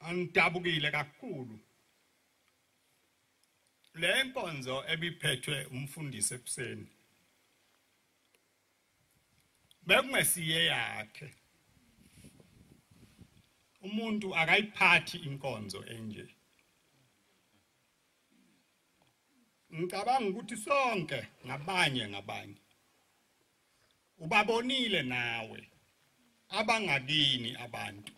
Angidabukile kakhulu le nkonzo ebiphethwe umfundisi ekuseni bekungesiye yakhe umuntu akayiphathi inkonzo enje ngicabanga ukuthi sonke ngabanye ubabonile nawe abangakini abantu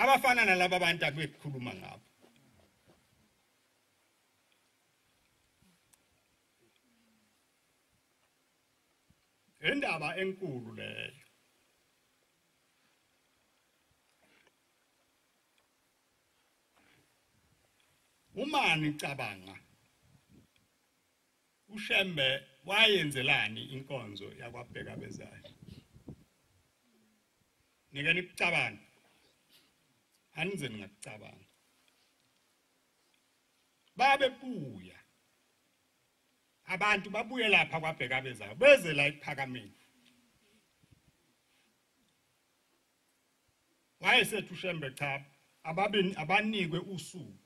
abafana nalabo abantu akukhuluma ngabo indaba enkulu leyo uma nicabanga uShembe wayenzelani inkonzo yakwaBhekabezayo nike nikucabanga anize ningakucabanga babebuya abantu babuye lapha kwaBhekabezayo beze la ePhakameni wayesethu uShembe cha abanikwe usuku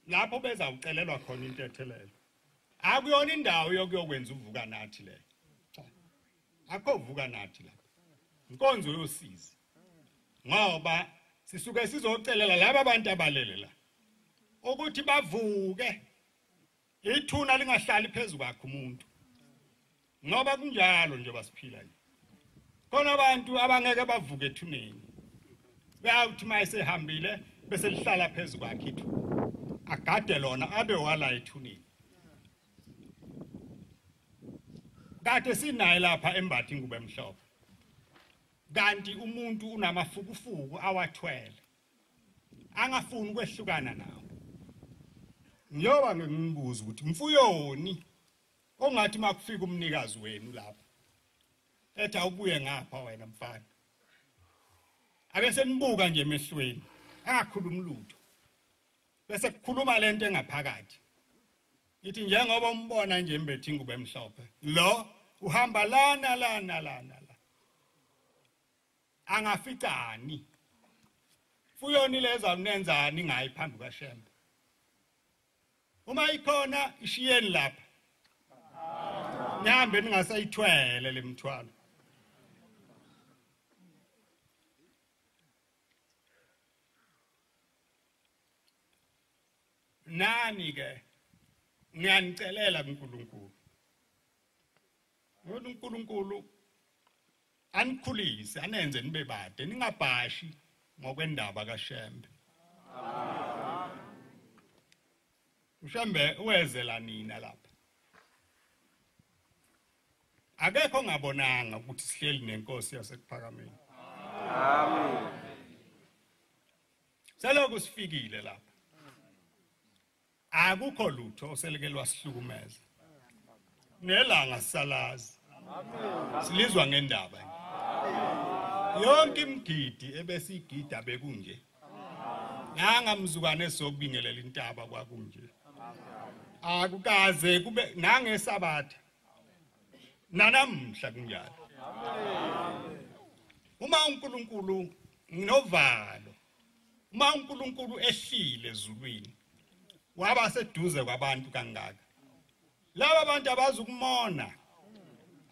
lapho bezawucelelwa khona into ethelelo akuyona indawo yokuyokwenza uvuka nathi le akho vuka nathi la inkonzo yosiza ngoba sisuke sizocelela laba abantu abalele la ukuthi bavuke ithuna lingahlali phezulu kwakhe umuntu ngoba kunjalo nje basiphila nje khona abantu abangeke bavuke ethuneni bayawuthi mayesehambile bese lihlala phezulu kwakhe ithuna agade lona abe wala ethuneni kade sinaye lapha embathi ingube emhlophe kanti umuntu unamafukufuku awathwele angafuni ukwehlukana nawo ngiyoba ngibuza ukuthi mfuyoni ongathi makufika umnikazi wenu lapha ethi awubuye ngapha wena mfana ake senibuka nje emehlweni angakhuluma lutho bese kukhuluma lento engaphakathi ithi njengoba umbona nje embethi ingube emhlophe lo uhamba lana angaficani fuyoni leza unenzani ngayi phambi kaShembe uma ikhona ishiyeni lapha ngihambe ningasayithwele lemthwalo nani ke ngiyanicelela kuNkulunkulu ngoba uNkulunkulu anikhulise anenze nibe bade ningabhashi ngokwendaba kaShembe uShembe wezela nina lapha akekho ngabonanga ukuthi sihleli nenkosi yasePhakameni amen selokhu sifikile lapha akukho lutho oselekelwa sihlukumeza nelanga salazi amen silizwa ngendaba yonke imgidi ebesigida bekunje nanga mzukwane sokubingelela intaba kwakunje akukaze kube nangesabatha nanamhla kunjalo uma uNkulunkulu nginovalo uma uNkulunkulu ehlile ezulwini waba seduze kwabantu kangaka laba abantu abazi ukumona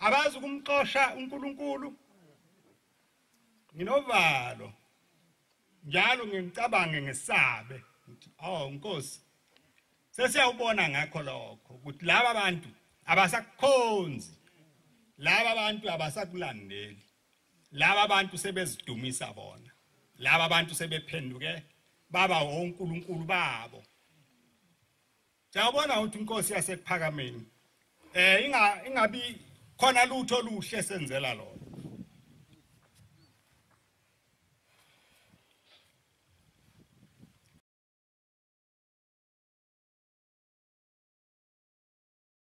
abazi ukumxosha uNkulunkulu nginovalo njalo ngicabange ngesabe ukuthi Nkosi sesiyawubona ngakho lokho ukuthi laba bantu abasakhonzi laba bantu abasakulandeli laba bantu sebezidumisa bona laba bantu sebephenduke baba oNkulunkulu babo Jabona ukuthi inkosi yasePhakameni ingabi khona lutho oluhle senzela lona